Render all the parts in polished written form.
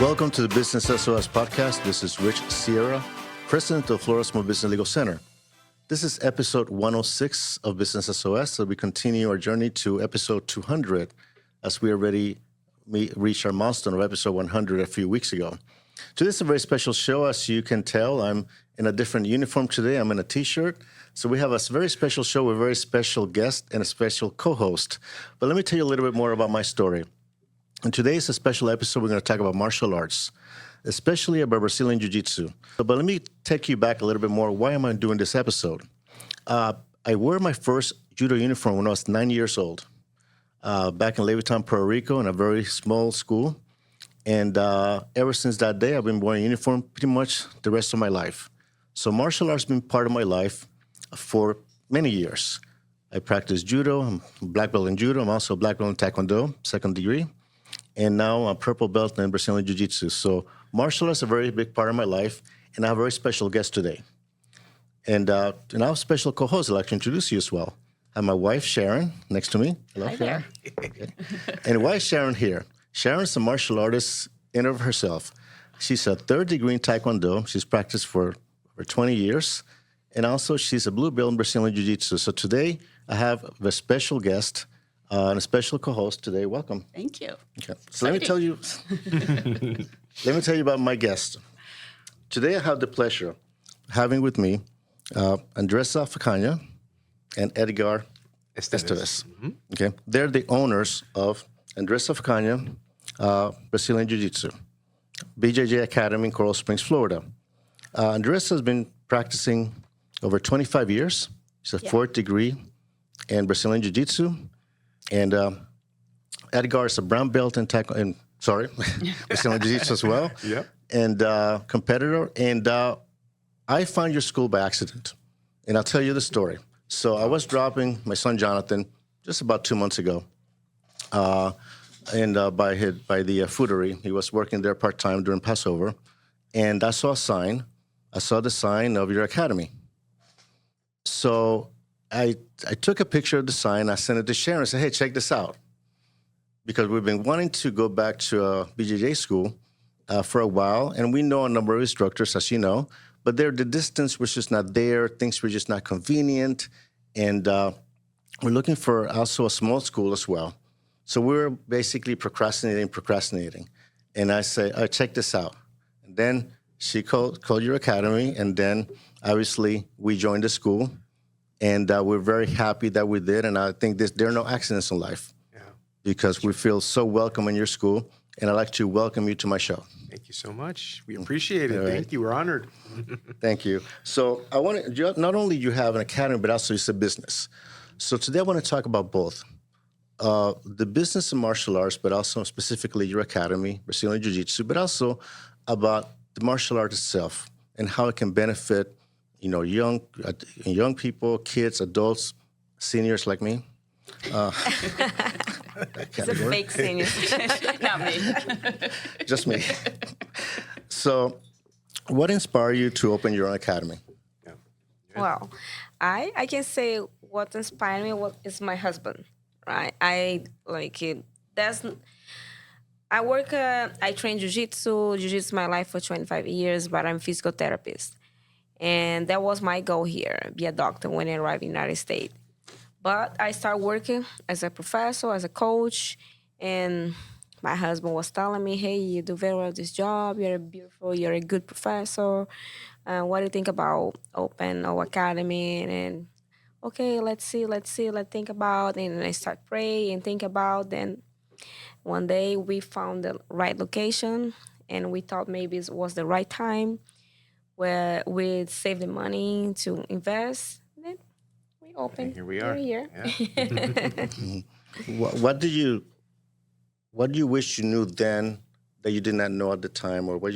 Welcome to the Business SOS podcast. This is Sharon Sierra, President of Florida Small Business Legal Center. This is episode 106 of Business SOS, so we continue our journey to episode 200 as we already reached our milestone of episode 100 a few weeks ago. Today is a very special show. As you can tell, I'm in a different uniform today. I'm in a T-shirt. So we have a very special show with a very special guest and a special co-host. But let me tell you a little bit more about my story. And today is a special episode. We're going to talk about martial arts, especially about Brazilian Jiu-Jitsu. But let me take you back a little bit more. Why am I doing this episode? I wore my first judo uniform when I was 9 years old, back in Levittown, Puerto Rico, in a very small school. And ever since that day, I've been wearing a uniform pretty much the rest of my life. So martial arts has been part of my life for many years. I practice judo. I'm a black belt in judo. I'm also a black belt in Tae Kwon Do, second degree. And now I'm a purple belt in Brazilian Jiu-Jitsu. So martial arts is a very big part of my life, and I have a very special guest today. And I have a special co-host I'd like to introduce you as well. I have my wife, Sharon, next to me. Hello, Hi Sharon. there. Okay. And why is Sharon here? Sharon's a martial artist in and of herself. She's a third degree in Tae Kwon Do. She's practiced for over 20 years. And also, she's a blue belt in Brazilian Jiu-Jitsu. So today, I have a special guest and a special co-host today. Welcome. Thank you. Okay. So let me tell you about my guest. Today I have the pleasure of having with me Andrezza Façanha and Edgar Estevez. Mm-hmm. Okay. They're the owners of Andrezza Façanha Brazilian Jiu-Jitsu, BJJ Academy in Coral Springs, Florida. Andrezza has been practicing over 25 years. She's a fourth degree in Brazilian Jiu-Jitsu. And Edgar is a brown belt in Brazilian Jiu-Jitsu as well. Yeah. And competitor. And I found your school by accident. And I'll tell you the story. So I was dropping my son Jonathan just about 2 months ago. By the foodery. He was working there part-time during Passover. And I saw a sign. I saw the sign of your academy. So I took a picture of the sign. I sent it to Sharon and said, hey, check this out. Because we've been wanting to go back to a BJJ school for a while. And we know a number of instructors, as you know. But the distance was just not there. Things were just not convenient. And we're looking for also a small school as well. So we were basically procrastinating. And I said, check this out. And then she called your academy. And then, obviously, we joined the school. And we're very happy that we did. And I think there are no accidents in life. Yeah. Because we feel so welcome in your school. And I'd like to welcome you to my show. Thank you so much. We appreciate it. All right. Thank you. We're honored. Thank you. So I want to, not only you have an academy, but also it's a business. So today I want to talk about both. The business of martial arts, but also specifically your academy, Brazilian Jiu-Jitsu, but also about the martial art itself and how it can benefit, young people, kids, adults, seniors like me. It's a fake senior. Not me. Just me. So what inspired you to open your own academy? Yeah. Well, I can say what inspired me is my husband, right? I like it. I train jiu-jitsu. Jiu-jitsu is my life for 25 years, but I'm a physical therapist. And that was my goal here, be a doctor when I arrived in the United States. But I started working as a professor, as a coach, and my husband was telling me, hey, you do very well at this job, you're a good professor. What do you think about open our academy? And okay, let's think about, and I start praying and think about. Then one day we found the right location, and we thought maybe it was the right time where we'd save the money to invest. Then we opened. Here we are. We're here. Yeah. What do you wish you knew then that you did not know at the time, or what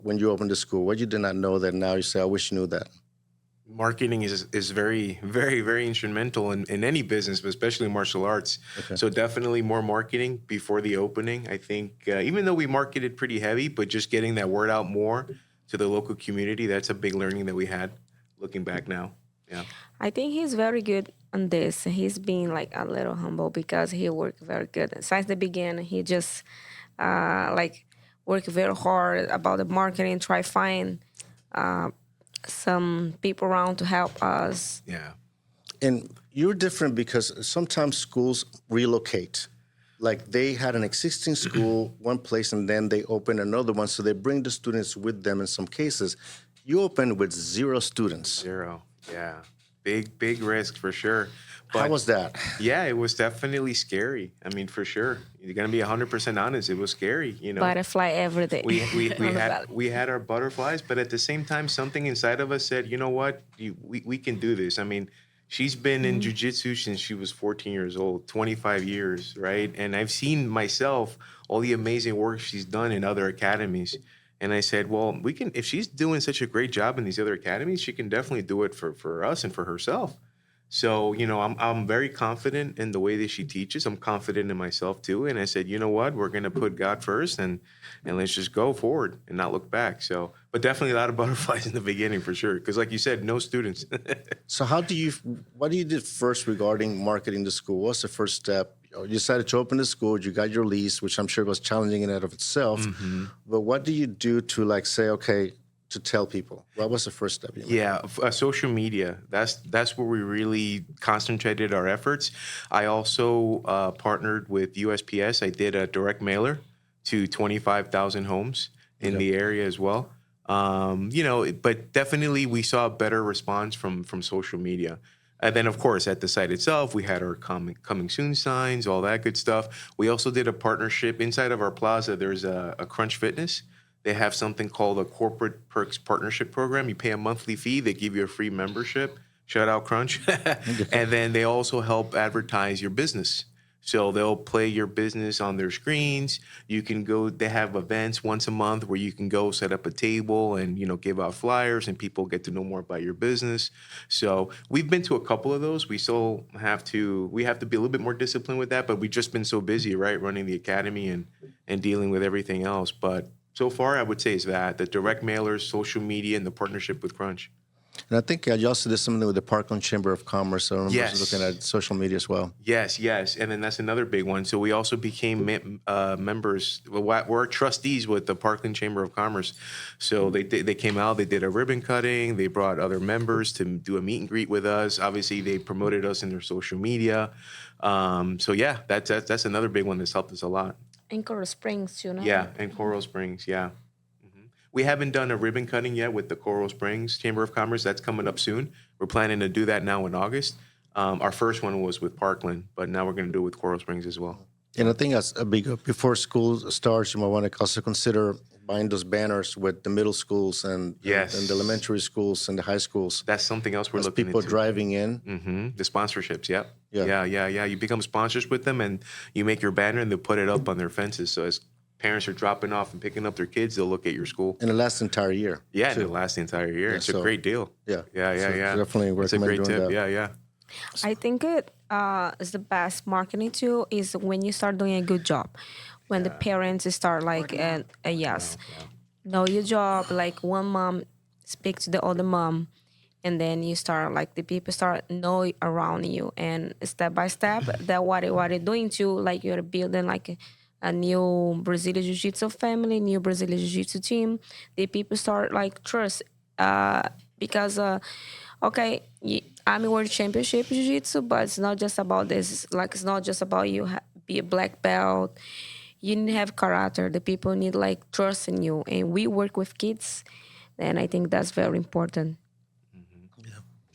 when you opened the school, what you did not know that now you say, I wish you knew that? Marketing is very, very, very instrumental in any business, but especially martial arts. Okay. So definitely more marketing before the opening. I think even though we marketed pretty heavy, but just getting that word out more to the local community, that's a big learning that we had looking back now. Yeah. I think he's very good on this. He's been like a little humble because he worked very good. Since the beginning, he just work very hard about the marketing, try find some people around to help us. Yeah. And you're different because sometimes schools relocate. Like they had an existing school, one place, and then they open another one. So they bring the students with them in some cases. You opened with 0 students. 0. Yeah. Big risk for sure. How was that? Yeah, it was definitely scary. I mean, for sure. You're gonna be 100% honest. It was scary. You know, Butterfly every day. we had our butterflies, but at the same time, something inside of us said, you know what, we can do this. I mean, she's been in jiu-jitsu since she was 14 years old, 25 years, right? And I've seen myself all the amazing work she's done in other academies. And I said, well, we can, if she's doing such a great job in these other academies, she can definitely do it for us and for herself. So, you know, I'm very confident in the way that she teaches. I'm confident in myself too. And I said, you know what, we're gonna put God first and let's just go forward and not look back. So, but definitely a lot of butterflies in the beginning for sure. Because like you said, no students. So what do you did first regarding marketing the school? What's the first step? You decided to open the school, you got your lease, which I'm sure was challenging in and of itself. But what do you do to like say, okay, to tell people? What was the first step you made? Yeah, social media. That's where we really concentrated our efforts. I also partnered with USPS. I did a direct mailer to 25,000 homes in the area as well. You know, but definitely we saw a better response from social media. And then, of course, at the site itself, we had our coming soon signs, all that good stuff. We also did a partnership inside of our plaza. There's a Crunch Fitness. They have something called a corporate perks partnership program. You pay a monthly fee. They give you a free membership. Shout out Crunch. And then they also help advertise your business. So they'll play your business on their screens. You can go, they have events once a month where you can go set up a table and, you know, give out flyers and people get to know more about your business. So we've been to a couple of those. We still have to be a little bit more disciplined with that, but we've just been so busy, right, running the academy and dealing with everything else. But so far, I would say is that the direct mailers, social media, and the partnership with Crunch. And I think you also did something with the Parkland Chamber of Commerce. I remember looking at social media as well. Yes. And then that's another big one. So we also became members. We're trustees with the Parkland Chamber of Commerce. So they came out, they did a ribbon cutting. They brought other members to do a meet and greet with us. Obviously, they promoted us in their social media. So yeah, that's another big one that's helped us a lot. In Coral Springs, you know? Yeah, in Coral Springs, yeah. We haven't done a ribbon cutting yet with the Coral Springs Chamber of Commerce. That's coming up soon. We're planning to do that now in August. Our first one was with Parkland, but now we're going to do it with Coral Springs as well. And I think that's a big, before school starts, you might want to also consider buying those banners with the middle schools and the elementary schools and the high schools. That's something else we're looking people into. Driving in. The sponsorships, Yeah. You become sponsors with them and you make your banner and they put it up on their fences. So as parents are dropping off and picking up their kids, they'll look at your school. And it lasts the entire year. Yeah, and it lasts the entire year. It's a great deal. Yeah. Yeah. Definitely recommend It's a great doing tip. that. Yeah. I think it is the best marketing tool is when you start doing a good job. When the parents start like, know your job, like one mom speak to the other mom, and then you start like the people start know around you, and step by step, that what they're doing too, like you're building like a new Brazilian Jiu-Jitsu family, new Brazilian Jiu-Jitsu team. The people start like trust because I'm in World Championship Jiu-Jitsu, but it's not just about this. Like it's not just about you be a black belt. You need to have character. The people need like trust in you, and we work with kids, and I think that's very important.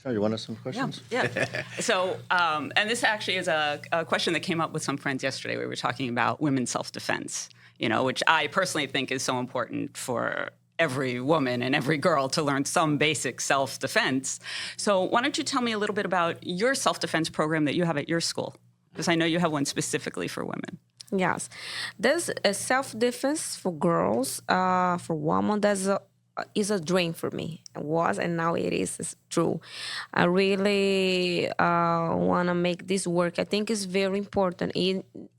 Sure, you want to ask some questions? Yeah. So, and this actually is a question that came up with some friends yesterday. We were talking about women's self-defense, you know, which I personally think is so important for every woman and every girl to learn some basic self-defense. So why don't you tell me a little bit about your self-defense program that you have at your school? Because I know you have one specifically for women. Yes. There's a self-defense for girls, for women. Is a dream for me. It was, and now it is. It's true. I really want to make this work. I think it's very important.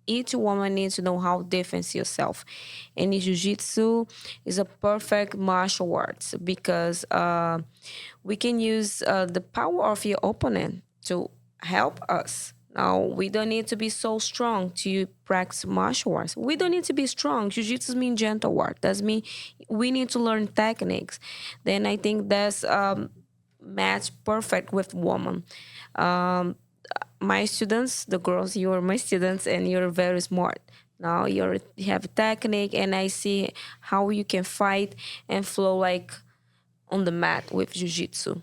Each woman needs to know how to defend yourself. And Jiu-Jitsu is a perfect martial arts because we can use the power of your opponent to help us. Now, we don't need to be so strong to practice martial arts. We don't need to be strong. Jiu-jitsu means gentle art. That means we need to learn techniques. Then I think that's match perfect with women. My students, the girls, you're my students, and you're very smart. Now you have a technique, and I see how you can fight and flow like on the mat with jiu-jitsu.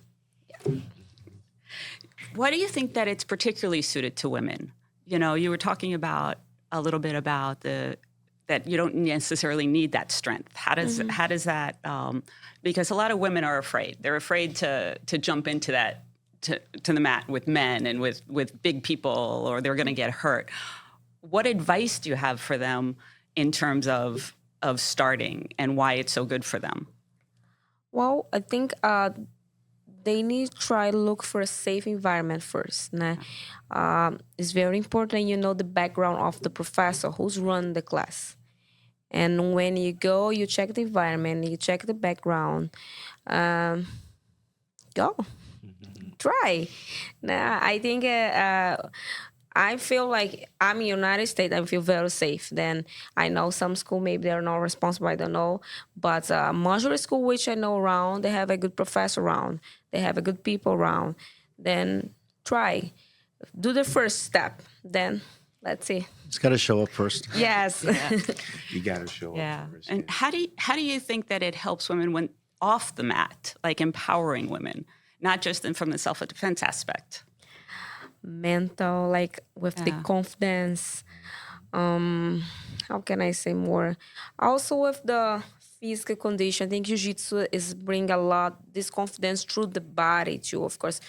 Why do you think that it's particularly suited to women? You know, you were talking about a little bit about that you don't necessarily need that strength. How does that? Because a lot of women are afraid. They're afraid to jump into that to the mat with men and with big people, or they're going to get hurt. What advice do you have for them in terms of starting and why it's so good for them? Well, I think they need to try to look for a safe environment first. Né? It's very important you know the background of the professor who's run the class. And when you go, you check the environment, you check the background. Go. Try. Nah, I think I feel like I'm in the United States. I feel very safe. Then I know some school, maybe they're not responsible. I don't know. But majority school, which I know around, they have a good professor around. They have a good people around. Then try. Do the first step. Then let's see. It's got to show up first. Yes. You got to show Yeah. up first. And how do you think that it helps women when off the mat, like empowering women, not just from the self-defense aspect? Mental, like with the confidence. How can I say more? Also with the physical condition. I think jiu-jitsu is bring a lot this confidence through the body too. Of course,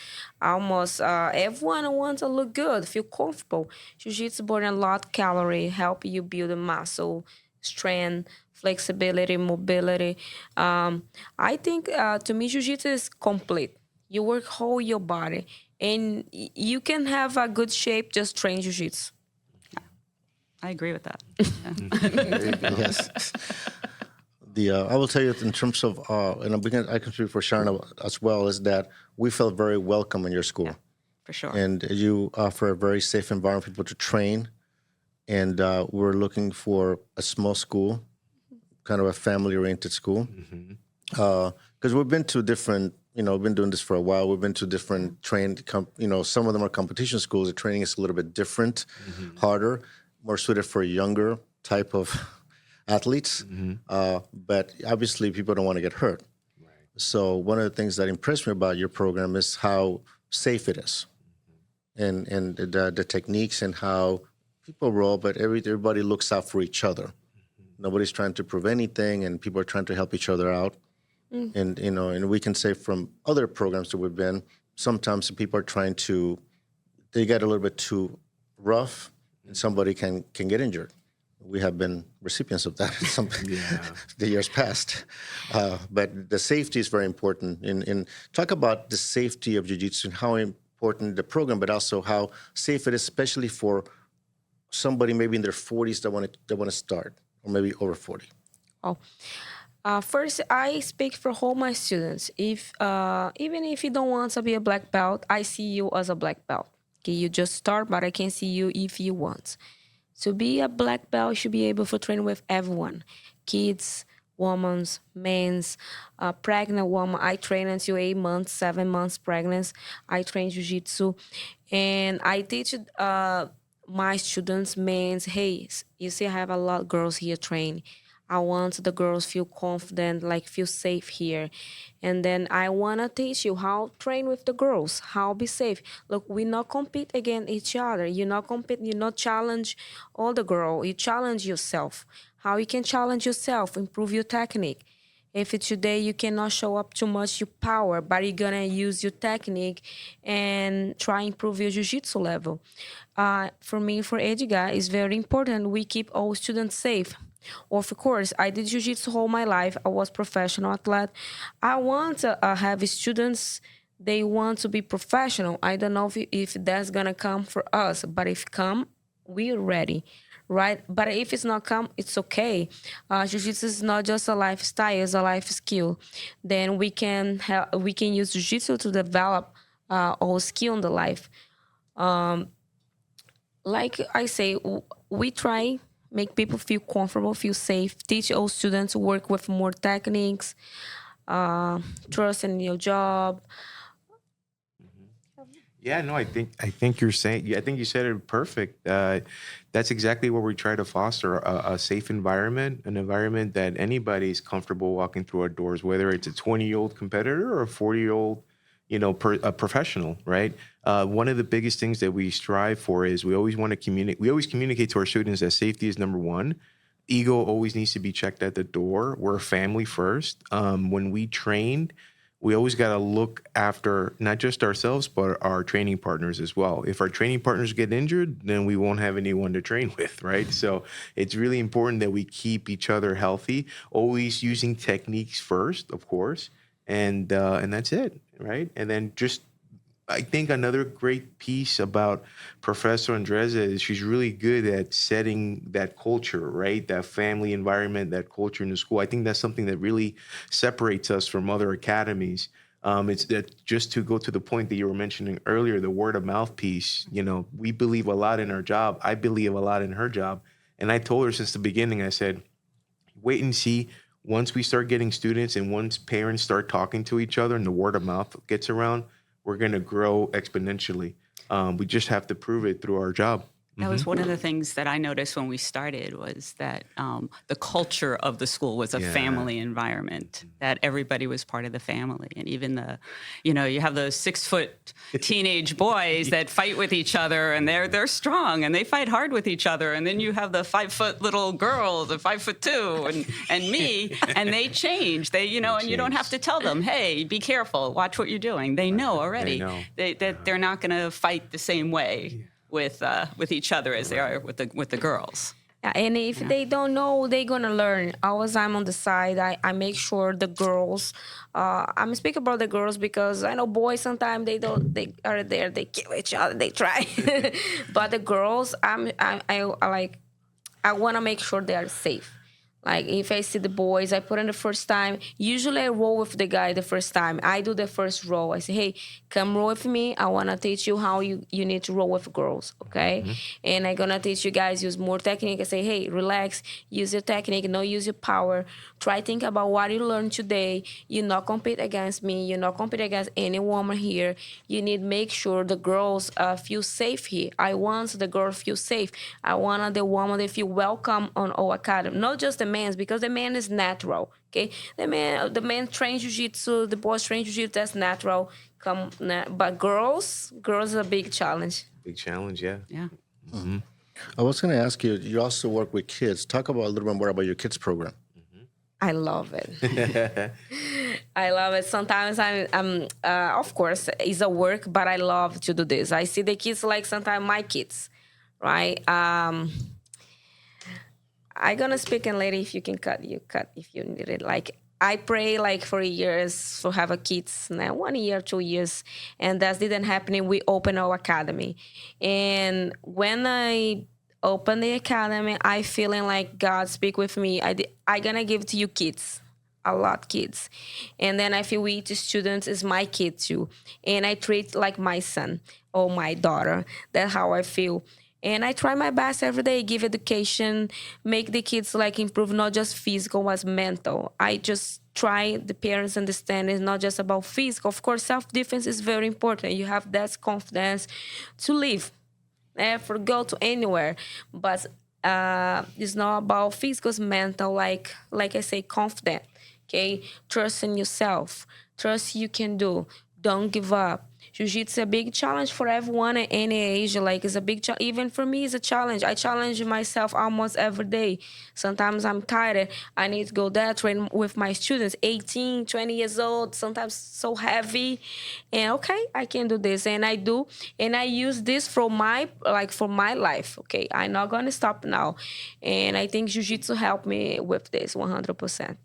almost everyone wants to look good, feel comfortable. Jiu-jitsu burn a lot calorie, help you build a muscle, strength, flexibility, mobility. I think to me, jiu-jitsu is complete. You work whole your body, and you can have a good shape just train jiu-jitsu. I agree with that. Yes. I will tell you in terms of, and I can speak for Sharon as well, is that we felt very welcome in your school. Yeah, for sure. And you offer a very safe environment for people to train. And we're looking for a small school, kind of a family-oriented school. Because we've been to different, we've been doing this for a while. We've been to different some of them are competition schools. The training is a little bit different, harder, more suited for younger type of athletes. But obviously people don't want to get hurt. Right. So one of the things that impressed me about your program is how safe it is, and the techniques and how people roll, but everybody looks out for each other. Nobody's trying to prove anything, and people are trying to help each other out. And and we can say from other programs that we've been, sometimes people are they get a little bit too rough, and somebody can get injured. We have been recipients of that in the years past. But the safety is very important. And talk about the safety of jiu-jitsu and how important the program, but also how safe it is, especially for somebody maybe in their 40s that want to start, or maybe over 40. First, I speak for all my students. If even if you don't want to be a black belt, I see you as a black belt. Okay, you just start, but I can see you if you want. To be a black belt, you should be able to train with everyone. Kids, women, men, pregnant woman. I train until 8 months, 7 months pregnant. I train jiu-jitsu. And I teach my students, men, hey, you see I have a lot of girls here train. I want the girls feel confident, like feel safe here. And then I want to teach you how to train with the girls, how be safe. Look, we not compete against each other. You not compete, you not challenge all the girl. You challenge yourself. How you can challenge yourself, improve your technique. If today you cannot show up too much your power, but you're going to use your technique and try improve your jiu-jitsu level. For me, for Edgar, it's very important we keep all students safe. Of course, I did jiu-jitsu all my life. I was professional athlete. I want to have students, they want to be professional. I don't know if that's going to come for us, but if come, we're ready, right? But if it's not come, it's okay. Jiu-jitsu is not just a lifestyle, it's a life skill. Then we can use jiu-jitsu to develop our skill in the life. like I say, we try make people feel comfortable, feel safe, teach all students to work with more techniques, trust in your job. Yeah, no, I think you're saying. Yeah, I think you said it perfect. That's exactly what we try to foster: a safe environment, an environment that anybody's comfortable walking through our doors, whether it's a 20-year-old competitor or a 40-year-old, a professional, right? One of the biggest things that we strive for is we always want to communicate. We always communicate to our students that safety is number one. Ego always needs to be checked at the door. We're a family first. When we train, we always got to look after not just ourselves, but our training partners as well. If our training partners get injured, then we won't have anyone to train with, right? So it's really important that we keep each other healthy, always using techniques first, of course, and that's it, right? And then just I think another great piece about Professor Andrezza is she's really good at setting that culture, right? That family environment, that culture in the school. I think that's something that really separates us from other academies. It's that just to go to the point that you were mentioning earlier, the word of mouth piece. We believe a lot in our job. I believe a lot in her job. And I told her since the beginning, I said, wait and see. Once we start getting students and once parents start talking to each other and the word of mouth gets around, we're going to grow exponentially. We just have to prove it through our job. That was one of the things that I noticed when we started was that the culture of the school was a family environment, that everybody was part of the family. And even you have those 6-foot teenage boys that fight with each other and they're strong and they fight hard with each other. And then you have the 5-foot little girl, the 5'2" and me, and they change. And you don't have to tell them, hey, be careful, watch what you're doing. They know already that they're not going to fight the same way with each other as they are with the girls. Yeah, and if they don't know, they're gonna learn. Always, I'm on the side. I make sure the girls. I'm speaking about the girls because I know boys sometimes they don't. They are there. They kill each other. They try, but the girls, I want to make sure they are safe. Like if I see the boys, I put in the first time. Usually I roll with the guy the first time. I do the first roll. I say, hey, come roll with me. I want to teach you how you need to roll with girls, okay? Mm-hmm. And I'm going to teach you guys use more technique. I say, hey, relax. Use your technique. No, use your power. Try think about what you learned today. You not compete against me. You not compete against any woman here. You need to make sure the girls feel safe here. I want the girls feel safe. I want the woman to feel welcome on our academy. Not just the man, because the man is natural, okay? The man trains jiu-jitsu, the boys train jiu-jitsu, that's natural. But girls is a big challenge. Big challenge, yeah. Yeah. Mm-hmm. I was going to ask you, you also work with kids. Talk about a little bit more about your kids program. I love it. I love it. Sometimes I'm of course, it's a work, but I love to do this. I see the kids like sometimes my kids, right? I'm gonna speak in later. If you can cut, you cut if you need it. Like I pray like for years to have a kids now, 1 year, 2 years, and that didn't happen. We opened our academy, and when I opened the academy, I feeling like God speak with me. I gonna give to you kids, a lot kids, and then I feel each student is my kid too, and I treat like my son or my daughter. That's how I feel. And I try my best every day, give education, make the kids like improve, not just physical, but mental. I just try the parents understand it's not just about physical. Of course, self-defense is very important. You have that confidence to live, for go to anywhere. But it's not about physical, it's mental, like I say, confident, okay? Trust in yourself. Trust you can do. Don't give up. Jiu-Jitsu is a big challenge for everyone at any age. Like, it's a big challenge. Even for me, it's a challenge. I challenge myself almost every day. Sometimes I'm tired. I need to go there, train with my students, 18, 20 years old, sometimes so heavy. And, okay, I can do this. And I do. And I use this for my life, okay? I'm not going to stop now. And I think Jiu-Jitsu helped me with this 100%.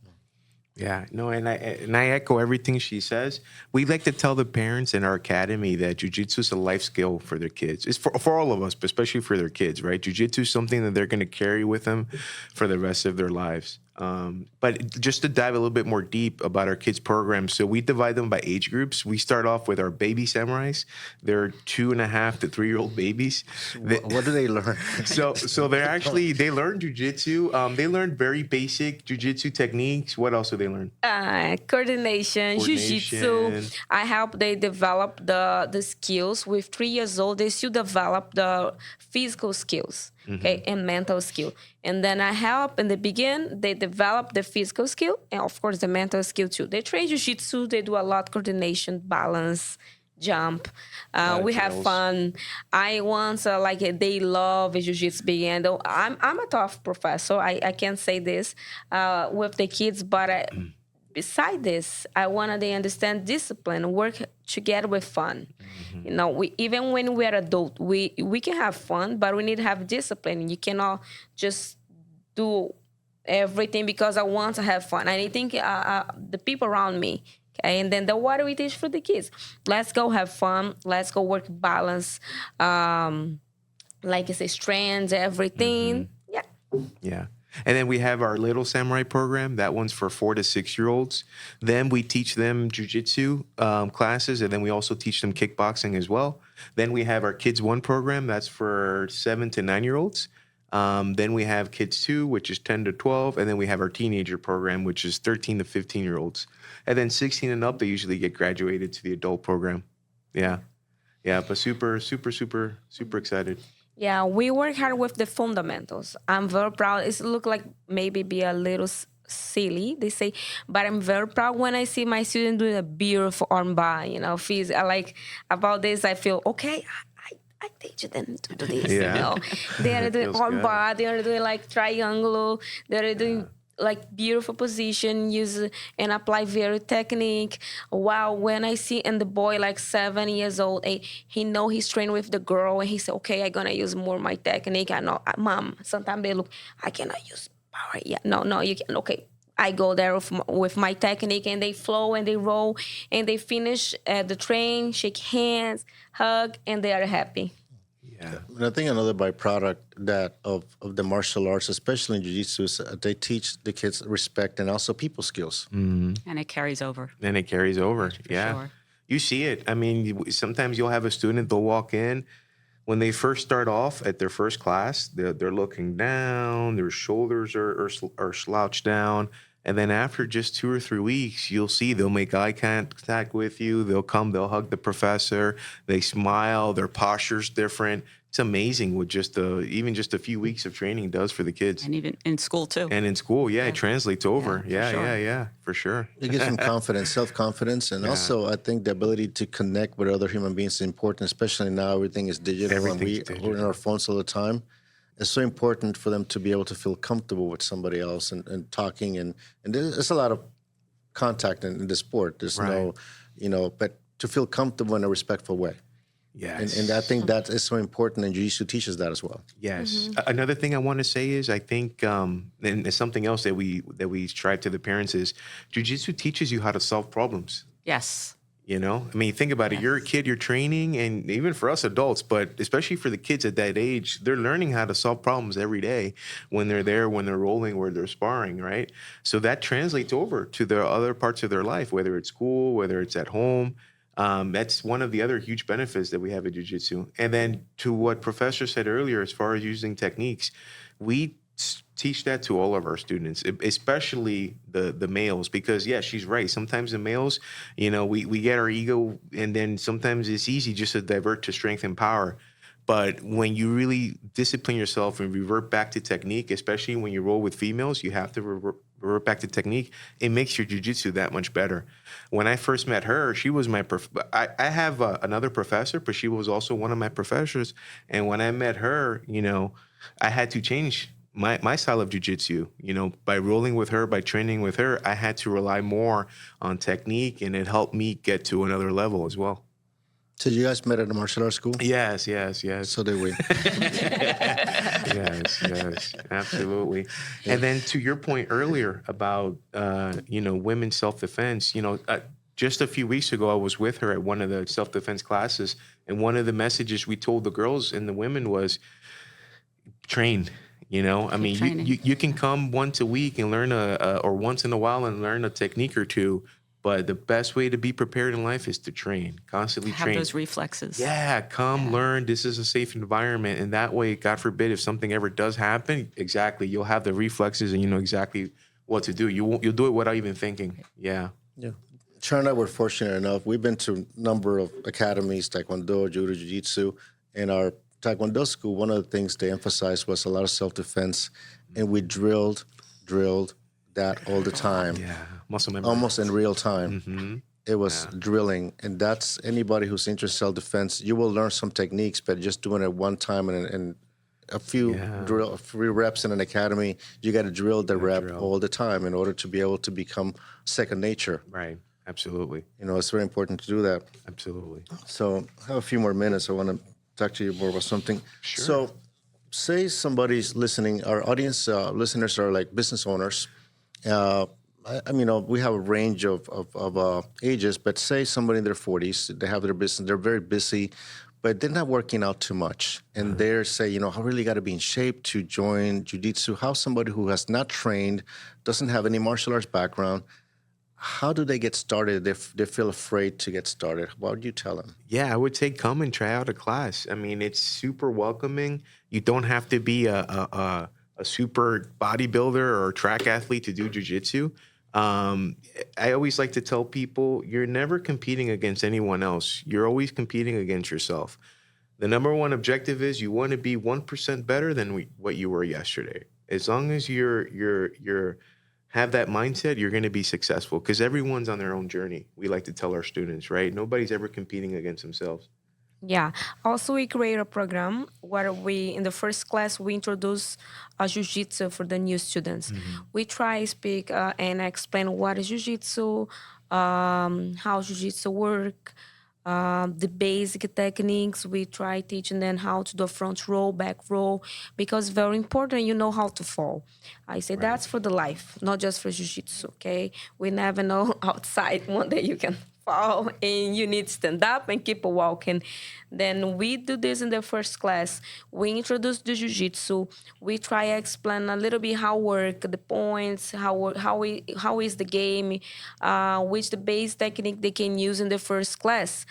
Yeah, no, and I echo everything she says. We like to tell the parents in our academy that jiu-jitsu is a life skill for their kids. It's for all of us, but especially for their kids, right? Jiu-jitsu is something that they're going to carry with them for the rest of their lives. But just to dive a little bit more deep about our kids program, so we divide them by age groups. We start off with our baby samurais. They're 2.5 to 3-year-old babies. What do they learn? So they learn jujitsu. They learn very basic jujitsu techniques. What else do they learn? Coordination, jiu-jitsu. I help they develop the skills. With 3 years old, they still develop the physical skills, okay, and mental skill. And then I help in the beginning, they develop the physical skill and of course the mental skill too. They train jiu-jitsu, they do a lot of coordination, balance, jump. We have fun. I once they love jiu-jitsu began. Though I'm a tough professor. I can't say this with the kids, but beside this, I want they understand discipline, work together with fun. You know, even when we're adult, we can have fun, but we need to have discipline. You cannot just do everything because I want to have fun. I think the people around me, okay, and then what do we teach for the kids? Let's go have fun. Let's go work balance, like I say, strands, everything. Yeah. Yeah. And then we have our Little Samurai program. That one's for 4 to 6-year-olds. Then we teach them jiu-jitsu classes, and then we also teach them kickboxing as well. Then we have our Kids 1 program. That's for 7 to 9-year-olds. Then we have Kids 2, which is 10 to 12. And then we have our Teenager program, which is 13 to 15-year-olds. And then 16 and up, they usually get graduated to the adult program. Yeah. Yeah, but super, super, super, super excited. Yeah, we work hard with the fundamentals. I'm very proud. It look like maybe be a little silly, they say, but I'm very proud when I see my student doing a beautiful armbar, you know, I like about this, I feel, okay, I teach them to do this, you know. They are doing armbar, they are doing like triangle, they are doing like beautiful position, use and apply very technique. Wow, when I see and the boy like 7 years old, he know he's trained with the girl and he said, okay, I'm gonna use more my technique. I know, Mom, sometimes they look, I cannot use power. Yeah, no, you can. Okay, I go there with my technique and they flow and they roll and they finish the train, shake hands, hug, and they are happy. Yeah. And I think another byproduct that of the martial arts, especially in jiu-jitsu, is they teach the kids respect and also people skills. And it carries over. Yeah. Sure. You see it. I mean, sometimes you'll have a student, they'll walk in. When they first start off at their first class, they're looking down, their shoulders are slouched down. And then after just 2 or 3 weeks, you'll see they'll make eye contact with you. They'll hug the professor. They smile. Their posture's different. It's amazing what even just a few weeks of training does for the kids. And even in school, too. And in school, it translates over. Yeah, for sure. It gives them confidence, self-confidence, and also I think the ability to connect with other human beings is important, especially now everything is digital and we're in our phones all the time. It's so important for them to be able to feel comfortable with somebody else and talking. And there's a lot of contact in the sport. There's no, but to feel comfortable in a respectful way. Yes. And I think that is so important, and Jiu-Jitsu teaches that as well. Yes. Another thing I want to say is I think, and it's something else that we strive to the parents is Jiu-Jitsu teaches you how to solve problems. Yes. You know, I mean, think about it. You're a kid, you're training, and even for us adults, but especially for the kids at that age, they're learning how to solve problems every day when they're there, when they're rolling, where they're sparring, right? So that translates over to the other parts of their life, whether it's school, whether it's at home. That's one of the other huge benefits that we have at Jiu-Jitsu. And then to what Professor said earlier, as far as using techniques, we teach that to all of our students, especially the males, because she's right. Sometimes the males, we get our ego, and then sometimes it's easy just to divert to strength and power. But when you really discipline yourself and revert back to technique, especially when you roll with females, you have to revert back to technique. It makes your jiu-jitsu that much better. When I first met her, she was my I have another professor, but she was also one of my professors. And when I met her, I had to change my style of jiu-jitsu. By rolling with her, by training with her, I had to rely more on technique, and it helped me get to another level as well. So you guys met at a martial arts school? Yes. So did we. Yes, absolutely. And then to your point earlier about, women's self-defense, just a few weeks ago, I was with her at one of the self-defense classes, and one of the messages we told the girls and the women was train. You know, I mean, training. you can come once a week and learn or once in a while and learn a technique or two. But the best way to be prepared in life is to train, constantly Have train. those reflexes. Yeah, learn. This is a safe environment. And that way, God forbid, if something ever does happen, exactly, you'll have the reflexes and you know exactly what to do. You'll do it without even thinking. Yeah. Yeah. Sharon and I were fortunate enough. We've been to a number of academies, Tae Kwon Do, Judo, Jiu-Jitsu. In our Tae Kwon Do school, one of the things they emphasized was a lot of self-defense. And we drilled that all the time. Yeah. Muscle memory. Almost in real time. Mm-hmm. It was drilling. And that's anybody who's interested in self-defense, you will learn some techniques, but just doing it one time and a few reps in an academy, you got to drill the rep all the time in order to be able to become second nature. Right. Absolutely. You know, it's very important to do that. Absolutely. So I have a few more minutes. I want to talk to you more about something. Sure. So say somebody's listening, our audience listeners are like business owners. I mean, we have a range of ages, but say somebody in their 40s, they have their business, they're very busy, but they're not working out too much. And they're saying, you know, I really got to be in shape to join jiu-jitsu. How somebody who has not trained, doesn't have any martial arts background, how do they get started? They feel afraid to get started. What would you tell them? Yeah, I would say come and try out a class. I mean, it's super welcoming. You don't have to be a super bodybuilder or track athlete to do jiu-jitsu. I always like to tell people you're never competing against anyone else. You're always competing against yourself. The number one objective is you want to be 1% better than what you were yesterday. As long as you're have that mindset, you're going to be successful because everyone's on their own journey. We like to tell our students, right? Nobody's ever competing against themselves. Yeah. Also, we create a program where in the first class, we introduce jiu-jitsu for the new students. Mm-hmm. We try to speak and explain what is jiu-jitsu, how jiu-jitsu work, the basic techniques. We try teaching them how to do front row, back row, because very important, you know how to fall. I say that's for the life, not just for jiu-jitsu, okay? We never know outside one day you can fall and you need to stand up and keep walking. Then we do this in the first class. We introduce the jiu-jitsu. We try to explain a little bit how work, the points, how is the game, which the base technique they can use in the first class.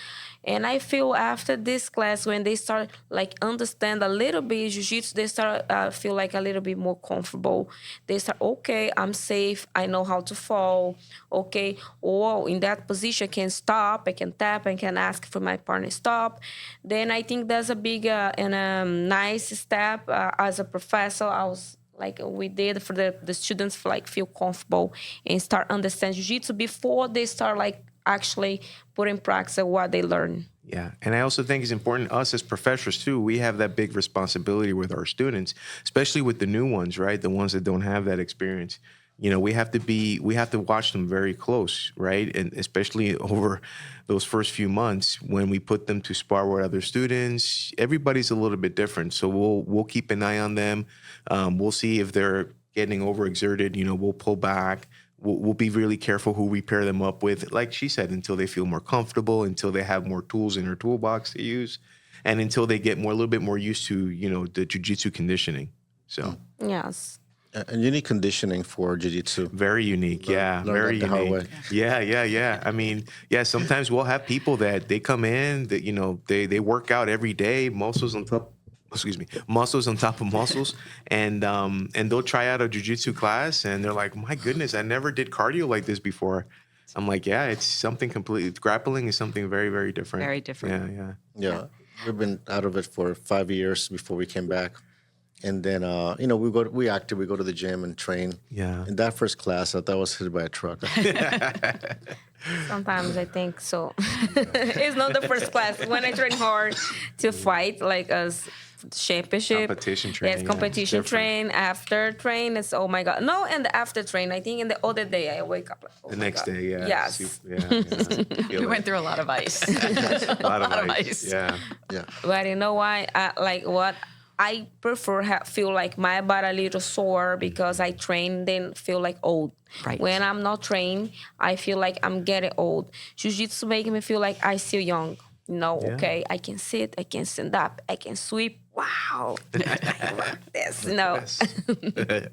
And I feel after this class, when they start like understand a little bit jiu-jitsu, they start feel like a little bit more comfortable. They start, okay, I'm safe. I know how to fall. Okay, oh, in that position, I can stop. I can tap. I can ask for my partner stop. Then I think that's a big and a nice step as a professor. I was like we did for the students to like feel comfortable and start understand jiu-jitsu before they start like actually put in practice what they learn. Yeah. And I also think it's important, us as professors too, we have that big responsibility with our students, especially with the new ones, right? The ones that don't have that experience. You know, we have to watch them very close, right? And especially over those first few months when we put them to spar with other students, everybody's a little bit different. So we'll keep an eye on them. We'll see if they're getting overexerted, you know, we'll pull back. We'll be really careful who we pair them up with, like she said, until they feel more comfortable, until they have more tools in their toolbox to use, and until they get a little bit more used to, you know, the jiu-jitsu conditioning. So yes. And you need conditioning for jiu-jitsu. Very unique, yeah, very unique. Yeah. I mean, yeah, sometimes we'll have people that they come in that, you know, they work out every day, muscles on top of muscles, and they'll try out a jiu-jitsu class, and they're like, my goodness, I never did cardio like this before. I'm like, yeah, it's something completely. Grappling is something very, very different. Very different. Yeah. We've been out of it for 5 years before we came back. And then, you know, we go to the gym and train. Yeah. In that first class, I thought I was hit by a truck. Sometimes I think so. It's not the first class. When I train hard to fight, like as championship. Competition training. Yes, competition train. After train, it's, oh my God. No, and after train, I think in the other day, I wake up like, oh the next day, yeah. Yes. We went through a lot of ice. A lot of ice. Yeah. But you know why? I prefer feel like my body a little sore because I train, then feel like old. Right. When I'm not trained, I feel like I'm getting old. Jiu-jitsu make me feel like I still young. Okay, I can sit, I can stand up, I can sweep. Wow, I love this. The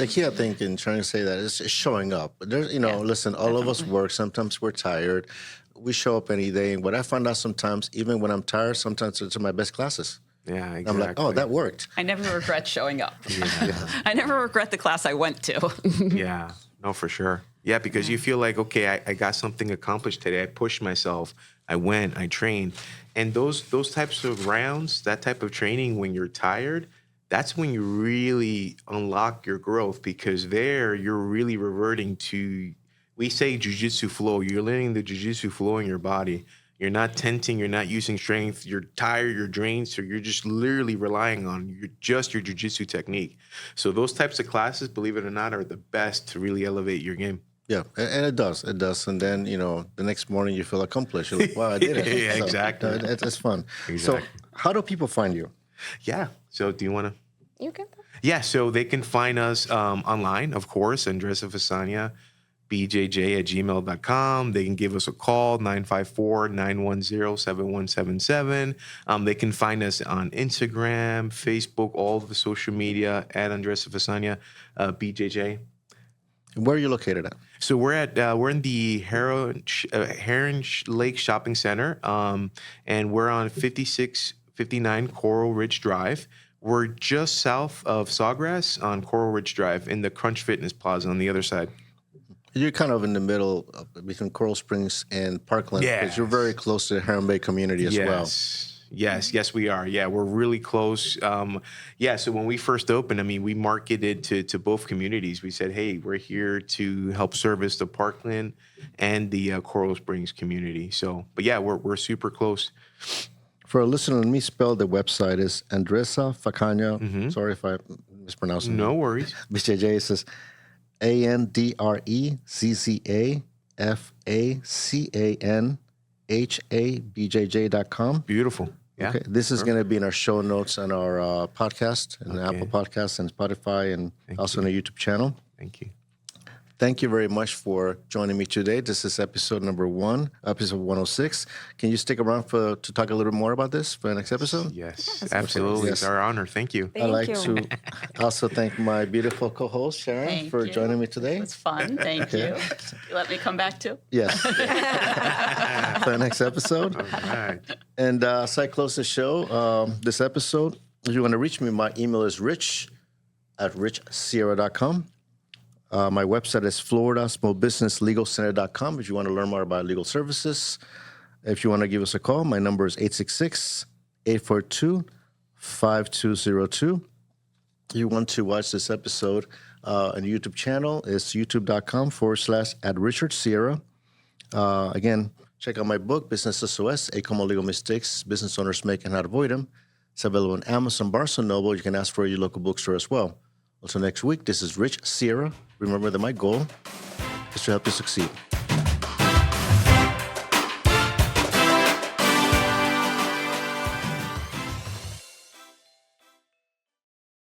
key, I think, in trying to say that is showing up. There's, listen, all of us work. Sometimes we're tired. We show up any day. And what I find out sometimes, even when I'm tired, sometimes it's my best classes. Yeah, exactly. I'm like, oh, that worked. I never regret showing up. I never regret the class I went to. Yeah, no, for sure. Yeah, because you feel like, okay, I got something accomplished today. I pushed myself. I went, I trained. And those types of rounds, that type of training, when you're tired, that's when you really unlock your growth, because there you're really reverting to, we say jiu-jitsu flow. You're letting the jiu-jitsu flow in your body. You're not tensing, you're not using strength, you're tired, you're drained, so you're just literally relying on your jiu-jitsu technique. So those types of classes, believe it or not, are the best to really elevate your game. Yeah, and it does. And then, the next morning you feel accomplished. You're like, wow, I did it. Yeah, So, exactly. It's fun. Exactly. So how do people find you? Yeah, so do you want to? You can. Yeah, so they can find us online, of course, Andrezza Façanha BJJ at gmail.com. They can give us a call, 954-910-7177. They can find us on Instagram, Facebook, all the social media at Andrezza Façanha BJJ. Where are you located at? So we're in the Heron Lake Shopping Center, and we're on 5659 Coral Ridge Drive. We're just south of Sawgrass on Coral Ridge Drive in the Crunch Fitness Plaza on the other side. You're kind of in the middle between Coral Springs and Parkland. Yes. Because you're very close to the Heron Bay community as well. Yes, we are. Yeah, we're really close. So when we first opened, we marketed to both communities. We said, hey, we're here to help service the Parkland and the Coral Springs community. So, but yeah, we're super close. For a listener, let me spell the website is Andrezza Façanha. Sorry if I mispronounced it. No worries. BJJ says AndrezzaFaçanha BJJ.com. Beautiful. Yeah. Okay. This is going to be in our show notes on our podcast, and Apple Podcasts and Spotify, and also on the YouTube channel. Thank you. Thank you very much for joining me today. This is episode 106. Can you stick around to talk a little bit more about this for the next episode? Yes, absolutely. It's our honor. Thank you. I'd like to also thank my beautiful co-host, Sharon, for joining me today. It was fun. Thank you. You let me come back too? Yes. For the next episode. All right. And so I close the show, this episode. If you want to reach me, my email is rich@richsierra.com. My website is floridasmallbusinesslegalcenter.com if you want to learn more about legal services. If you want to give us a call, my number is 866-842-5202. If you want to watch this episode on the YouTube channel, it's youtube.com/@RichardSierra. Again, check out my book, Business SOS, 8 Common Legal Mistakes Business Owners Make and How to Avoid Them. It's available on Amazon, Barnes & Noble. You can ask for your local bookstore as well. Until next week, this is Rich Sierra. Remember that my goal is to help you succeed.